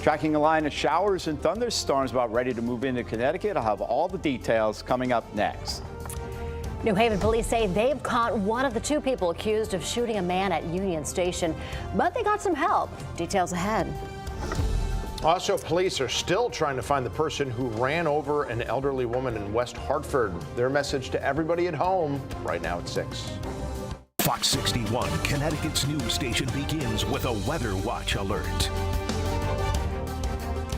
Tracking a line of showers and thunderstorms about ready to move into Connecticut. I'll have all the details coming up next. New Haven police say they've caught one of the two people accused of shooting a man at Union Station, but they got some help. Details ahead. Also, police are still trying to find the person who ran over an elderly woman in West Hartford. Their message to everybody at home right now at 6. Fox 61, Connecticut's news station, begins with a Weather Watch alert.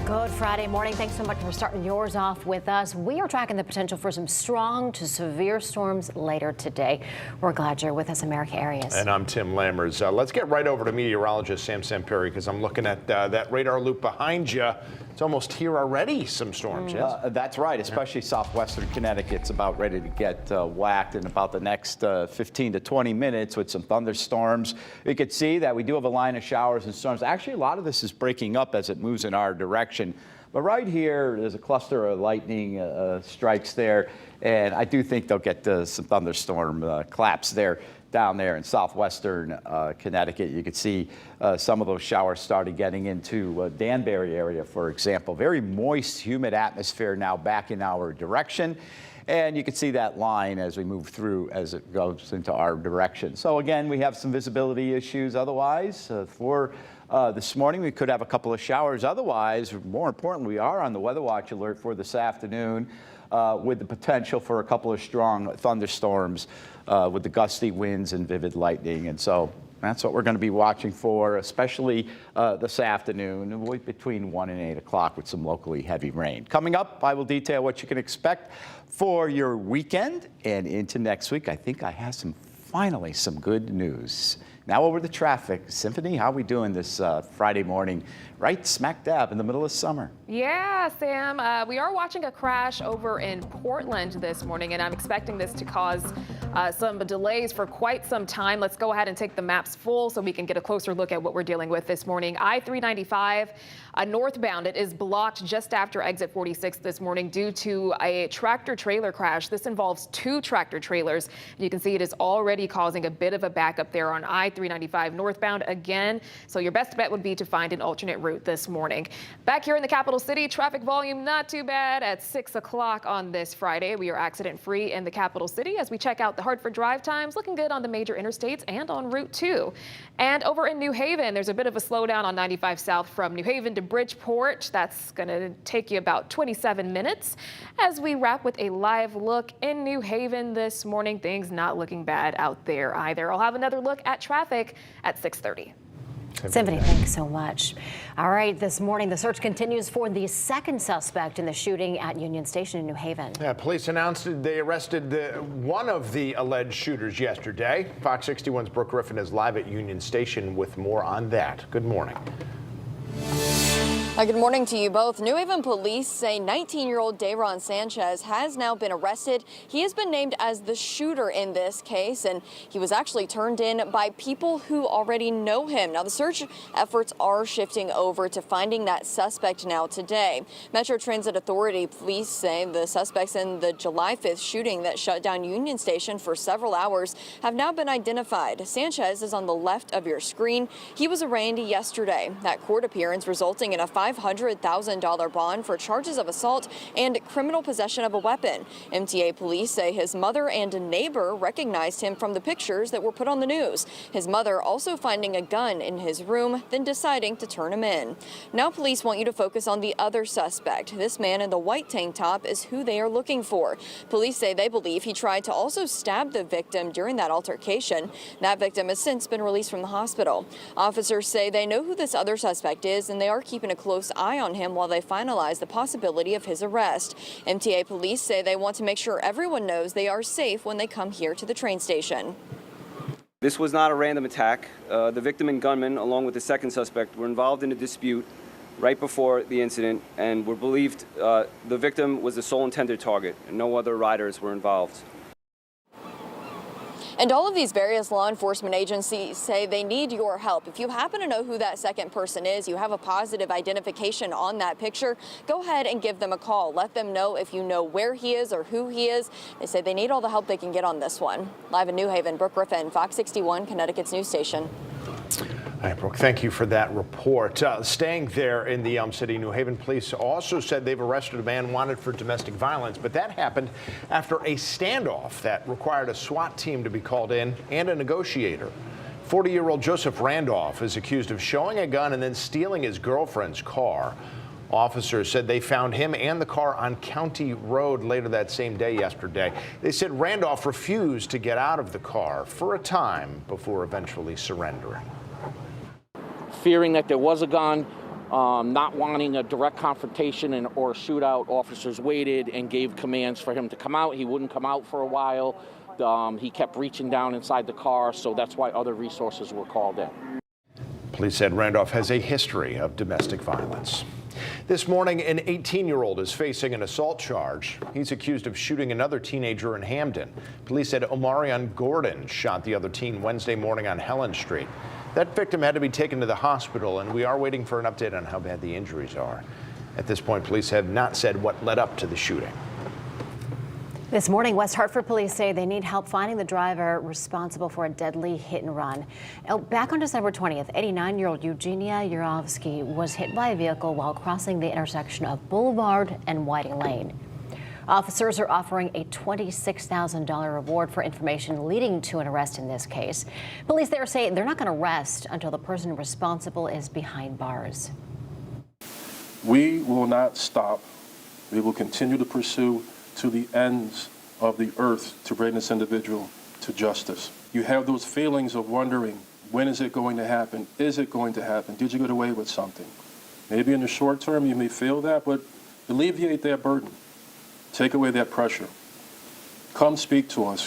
Good Friday morning. Thanks so much for starting yours off with us. We are tracking the potential for some strong to severe storms later today. We're glad you're with us, America Areas. And I'm Tim Lammers. Let's get right over to meteorologist Sam Samperi, because I'm looking at that radar loop behind you. It's almost here already, some storms, yes? That's right, especially southwestern Connecticut's about ready to get whacked in about the next 15 to 20 minutes with some thunderstorms. You can see that we do have a line of showers and storms. Actually, a lot of this is breaking up as it moves in our direction. But right here, there's a cluster of lightning strikes there, and I do think they'll get some thunderstorm collapse there. Down there in southwestern Connecticut, you can see some of those showers started getting into Danbury area, for example. Very moist, humid atmosphere now back in our direction. And you can see that line as we move through as it goes into our direction. So again, we have some visibility issues otherwise. For this morning, we could have a couple of showers. Otherwise, more importantly, we are on the Weather Watch alert for this afternoon with the potential for a couple of strong thunderstorms with the gusty winds and vivid lightning. And so that's what we're going to be watching for, especially this afternoon between 1 and 8 o'clock with some locally heavy rain. Coming up, I will detail what you can expect for your weekend and into next week. I think I have finally some good news. Now over to traffic. Symphony, how are we doing this Friday morning, right smack dab in the middle of summer? Yeah, Sam, we are watching a crash over in Portland this morning, and I'm expecting this to cause some delays for quite some time. Let's go ahead and take the maps full so we can get a closer look at what we're dealing with this morning. I-395 northbound, it is blocked just after exit 46 this morning due to a tractor trailer crash. This involves two tractor trailers. You can see it is already causing a bit of a backup there on I-395 northbound again. So your best bet would be to find an alternate route this morning. Back here in the capital city, traffic volume not too bad at 6 o'clock on this Friday. We are accident free in the capital city as we check out the Hartford drive times. Looking good on the major interstates and on Route 2. And over in New Haven, there's a bit of a slowdown on 95 south from New Haven to Bridgeport. That's going to take you about 27 minutes. As we wrap with a live look in New Haven this morning, things not looking bad out there either. I'll have another look at traffic at 6:30. Symphony, thanks so much. All right, this morning, the search continues for the second suspect in the shooting at Union Station in New Haven. Yeah, police announced they arrested one of the alleged shooters yesterday. Fox 61's Brooke Griffin is live at Union Station with more on that. Good morning. Good morning to you both. New Haven police say 19-year-old Dayron Sanchez has now been arrested. He has been named as the shooter in this case, and he was actually turned in by people who already know him. Now, the search efforts are shifting over to finding that suspect now today. Metro Transit Authority police say the suspects in the July 5th shooting that shut down Union Station for several hours have now been identified. Sanchez is on the left of your screen. He was arraigned yesterday. That court appearance resulting in a $500,000 bond for charges of assault and criminal possession of a weapon. MTA police say his mother and a neighbor recognized him from the pictures that were put on the news. His mother also finding a gun in his room, then deciding to turn him in. Now police want you to focus on the other suspect. This man in the white tank top is who they are looking for. Police say they believe he tried to also stab the victim during that altercation. That victim has since been released from the hospital. Officers say they know who this other suspect is, and they are keeping a close eye on him while they finalize the possibility of his arrest. MTA police say they want to make sure everyone knows they are safe when they come here to the train station. This was not a random attack. The victim and gunman, along with the second suspect, were involved in a dispute right before the incident and were believed the victim was the sole intended target and no other riders were involved. And all of these various law enforcement agencies say they need your help. If you happen to know who that second person is, you have a positive identification on that picture, go ahead and give them a call. Let them know if you know where he is or who he is. They say they need all the help they can get on this one. Live in New Haven, Brooke Griffin, Fox 61, Connecticut's news station. All right, Brooke, thank you for that report. Staying there in the Elm City, New Haven police also said they've arrested a man wanted for domestic violence, but that happened after a standoff that required a SWAT team to be called in and a negotiator. 40-year-old Joseph Randolph is accused of showing a gun and then stealing his girlfriend's car. Officers said they found him and the car on County Road later that same day yesterday. They said Randolph refused to get out of the car for a time before eventually surrendering. Fearing that there was a gun, not wanting a direct confrontation or shootout, officers waited and gave commands for him to come out. He wouldn't come out for a while. He kept reaching down inside the car, so that's why other resources were called in. Police said Randolph has a history of domestic violence. This morning, an 18-year-old is facing an assault charge. He's accused of shooting another teenager in Hamden. Police said Omarion Gordon shot the other teen Wednesday morning on Helen Street. That victim had to be taken to the hospital, and we are waiting for an update on how bad the injuries are. At this point, police have not said what led up to the shooting. This morning, West Hartford police say they need help finding the driver responsible for a deadly hit and run. Back on December 20th, 89-year-old Eugenia Yurovsky was hit by a vehicle while crossing the intersection of Boulevard and Whiting Lane. Officers are offering a $26,000 reward for information leading to an arrest in this case. Police there say they're not going to rest until the person responsible is behind bars. We will not stop. We will continue to pursue to the ends of the earth to bring this individual to justice. You have those feelings of wondering, when is it going to happen? Is it going to happen? Did you get away with something? Maybe in the short term you may feel that, but alleviate that burden. Take away that pressure. Come speak to us.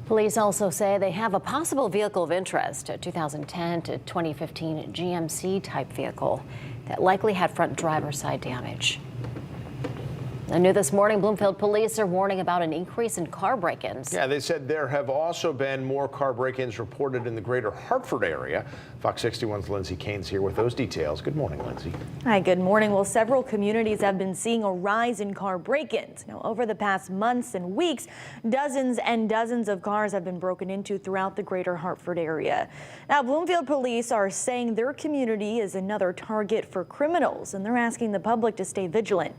Police also say they have a possible vehicle of interest, a 2010 to 2015 GMC type vehicle that likely had front driver's side damage. New this morning, Bloomfield police are warning about an increase in car break-ins. Yeah, they said there have also been more car break-ins reported in the greater Hartford area. Fox 61's Lindsay Kane's here with those details. Good morning, Lindsay. Hi, good morning. Well, several communities have been seeing a rise in car break-ins. Now, over the past months and weeks, dozens and dozens of cars have been broken into throughout the greater Hartford area. Now, Bloomfield police are saying their community is another target for criminals, and they're asking the public to stay vigilant.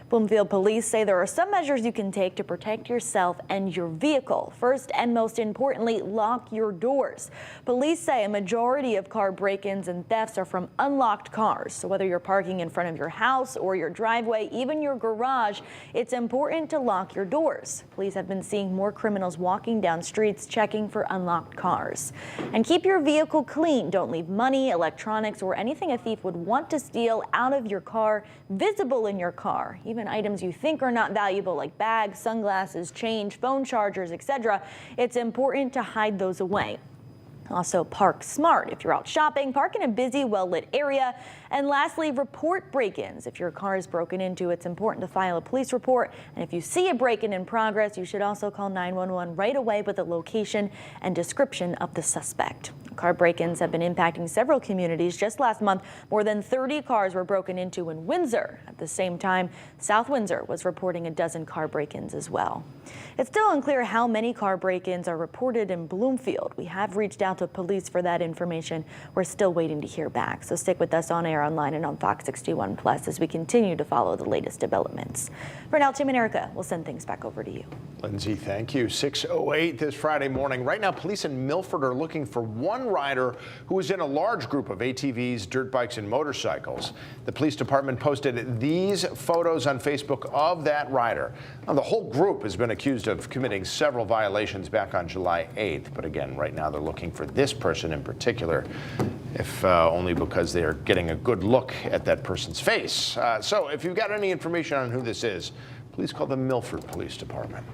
Bloomfield police say there are some measures you can take to protect yourself and your vehicle. First and most importantly, lock your doors. Police say a majority of car break-ins and thefts are from unlocked cars. So whether you're parking in front of your house or your driveway, even your garage, it's important to lock your doors. Police have been seeing more criminals walking down streets checking for unlocked cars. And keep your vehicle clean. Don't leave money, electronics, or anything a thief would want to steal out of your car visible in your car. Even items you think are not valuable like bags, sunglasses, change, phone chargers, etc. It's important to hide those away. Also, park smart. If you're out shopping, park in a busy, well-lit area. And lastly, report break-ins. If your car is broken into, it's important to file a police report. And if you see a break-in in progress, you should also call 911 right away with a location and description of the suspect. Car break-ins have been impacting several communities. Just last month, more than 30 cars were broken into in Windsor. At the same time, South Windsor was reporting a dozen car break-ins as well. It's still unclear how many car break-ins are reported in Bloomfield. We have reached out to police for that information. We're still waiting to hear back. So stick with us on air, online, and on Fox 61 Plus as we continue to follow the latest developments. For now, Tim and Erica, we'll send things back over to you. Lindsay, thank you. 6:08 this Friday morning. Right now, police in Milford are looking for one rider who was in a large group of ATVs, dirt bikes, and motorcycles. The police department posted these photos on Facebook of that rider. Now, the whole group has been accused of committing several violations back on July 8th. But again, right now they're looking for this person in particular, if only because they are getting a good look at that person's face. So if you've got any information on who this is, please call the Milford Police Department.